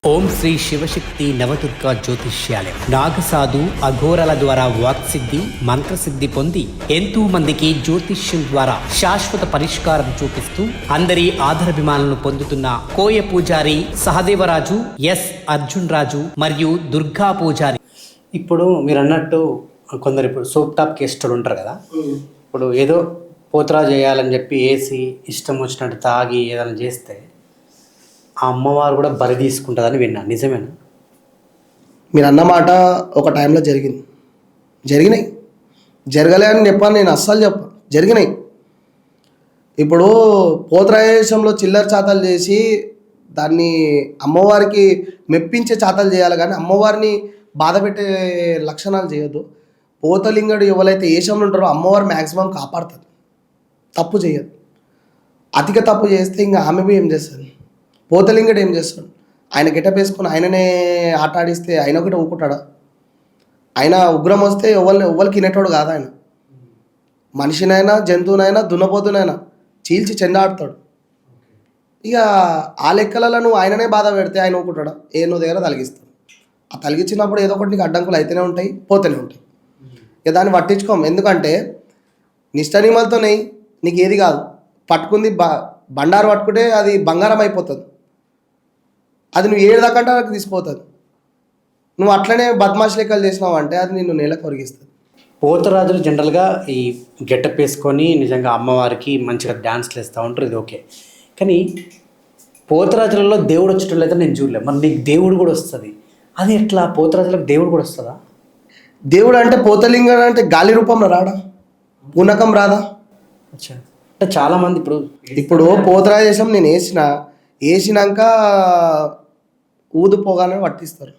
ఓం శ్రీ శివశక్తి నవదుర్గా జ్యోతిష్యాలయం నాగసాధు అఘోరల ద్వారా వాక్సిద్ధి మంత్రసిద్ధి పొంది ఎంతో మందికి జ్యోతిష్యం ద్వారా శాశ్వత పరిష్కారం చూపిస్తూ అందరి ఆదరాభిమానాలను పొందుతున్న కోయ పూజారి సహదేవరాజు ఎస్ అర్జున్ రాజు మరియు దుర్గా పూజారి. ఇప్పుడు మీరు అన్నట్టు కొందరు ఇప్పుడు సోప్ టాప్ కేస్టోడు ఉంటారు కదా, ఇప్పుడు ఏదో పోతరా చేయాలని చెప్పి వేసి ఇష్టం వచ్చినట్టు తాగి ఏదైనా చేస్తే ఆ అమ్మవారు కూడా బలి తీసుకుంటుందని విన్నా, నిజమేనా? మీరు అన్నమాట ఒక టైంలో జరిగినాయి. జరగలే అని చెప్పాను నేను, అస్సలు జరిగినాయి. ఇప్పుడు పోతరాయేశంలో చిల్లర చాతలు చేసి దాన్ని అమ్మవారికి మెప్పించే చాతలు చేయాలి, కానీ అమ్మవారిని బాధ పెట్టే లక్షణాలు చేయొద్దు. పోతలింగడు ఎవరైతే ఏషంలో ఉంటారో అమ్మవారు మ్యాక్సిమం కాపాడుతుంది, తప్పు చేయదు. అతిగా తప్పు చేస్తే ఇంకా ఆమె ఏం చేస్తుంది? పోతలింగడు ఏం చేస్తాడు? ఆయన గెటప్ వేసుకొని ఆయననే ఆట ఆడిస్తే ఆయన ఒకటి ఊకుంటాడా? ఆయన ఉగ్రం వస్తే ఎవరికి వినేటోడు కాదు. ఆయన మనిషినైనా జంతువునైనా దున్నపోతునైనా చీల్చి చెండాడుతాడు. ఇక ఆ లెక్కలలో నువ్వు ఆయననే బాధ పెడితే ఆయన ఊకుంటాడా? నువ్వు దగ్గర తలిగిస్తాడు. ఆ తలిగించినప్పుడు ఏదో ఒకటి నీకు అడ్డంకులు అయితేనే ఉంటాయి, పోతూనే ఉంటాయి. ఇక దాన్ని పట్టించుకోం. ఎందుకంటే నిష్టనిమలతోనే నీకు ఏది కాదు. పట్టుకుంది బండారు పట్టుకుంటే అది బంగారం అయిపోతుంది. అది నువ్వు ఏడుదాకంటే నాకు తీసిపోతుంది. నువ్వు అట్లనే బద్మాష్ లెక్కలు చేసినావు అంటే అది నిన్ను నేల కొరిగిస్తుంది. పోతరాజులు జనరల్గా ఈ గెటప్ వేసుకొని నిజంగా అమ్మవారికి మంచిగా డ్యాన్స్లు వేస్తూ ఉంటారు, ఇది ఓకే. కానీ పోతరాజులలో దేవుడు వచ్చేటోళ్ళు అయితే నేను చూడలేదు. మరి నీకు దేవుడు కూడా వస్తుంది, అది ఎట్లా? పోతరాజులకు దేవుడు కూడా వస్తుందా? దేవుడు అంటే పోతలింగం అంటే గాలి రూపంలో రాడా? పూనకం రాదా? అచ్చా, అంటే చాలామంది ఇప్పుడు పోతరాజేశం నేను వేసినాక ఊదుపోగానే పట్టిస్తారు.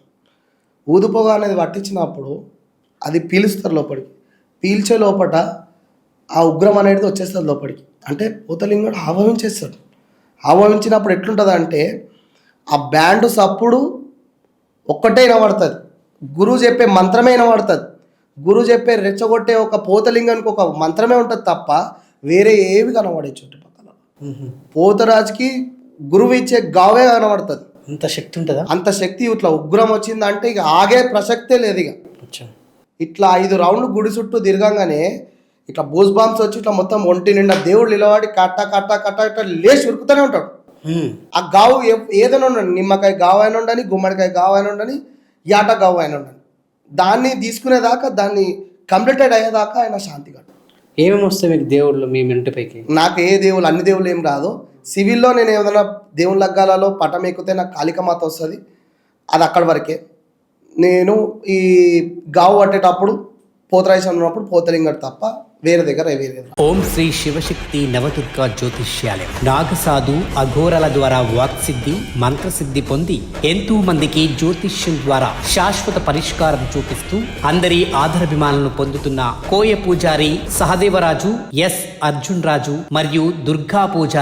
ఊదుపోగా అనేది పట్టించినప్పుడు అది పీలుస్తారు లోపలికి. పీల్చే లోపల ఆ ఉగ్రం అనేది వచ్చేస్తుంది లోపలికి. అంటే పోతలింగుడు ఆవహించేస్తాడు. ఆవహించినప్పుడు ఎట్లుంటుంది అంటే ఆ బ్యాండ్ సప్పుడు ఒక్కటే వినబడుతుంది. గురువు చెప్పే మంత్రమే వినబడుతుంది. గురువు చెప్పే రెచ్చగొట్టే ఒక పోతలింగానికి ఒక మంత్రమే ఉంటుంది తప్ప వేరే ఏవి కనబడే చుట్టుపక్కల. పోతరాజుకి గురువు ఇచ్చే గావే కనబడుతుంది. అంత శక్తి ఉంటుందా? అంత శక్తి. ఇట్లా ఉగ్రం వచ్చిందంటే ఇక ఆగే ప్రసక్తే లేదు. ఇక ఇట్లా 5 రౌండ్లు గుడి చుట్టూ తిరగంగానే ఇట్లా బూస్ బాంబ్స్ వచ్చి ఇట్లా మొత్తం ఒంటి నిండా దేవుడు నిలబడి కట్ట కట్ట కట్ట ఇట్లా లేచి ఉరుకుతూనే ఉంటాడు. ఆ గావు ఏదైనా ఉండండి, నిమ్మకాయ గావు అయినా ఉండని, గుమ్మడికాయ గావు అయినా ఉండని, యాట గావు అయినా ఉండని, దాన్ని తీసుకునేదాకా, దాన్ని కంప్లీటెడ్ అయ్యేదాకా ఆయన శాంతి కట్ట. ఏమేమి వస్తాయి మీకు దేవుళ్ళు మీ ఇంటిపైకి? నాకు ఏ దేవుళ్ళు, అన్ని దేవుళ్ళు ఏం రాదు. సివిల్లో నేను ఏదైనా దేవుని లగ్గాలలో పటం ఎక్కితే నాకు కాళికమాత వస్తుంది, అది అక్కడి వరకే. నేను ఈ గావు పట్టేటప్పుడు పోతరాజేశం ఉన్నప్పుడు పోతలింగడు తప్ప వేరే దగ్గర వేరే. ఓం శ్రీ శివశక్తి నవదుర్గా జ్యోతిష్యాలయం నాగసాధు అఘోరల ద్వారా వాక్సిద్ధి మంత్రసిద్ధి పొంది ఎంతో మందికి జ్యోతిష్యం ద్వారా శాశ్వత పరిష్కారం చూపిస్తూ అందరి ఆదరాభిమానాలను పొందుతున్న కోయ పూజారి సహదేవరాజు ఎస్ అర్జున్ రాజు మరియు దుర్గా పూజారి.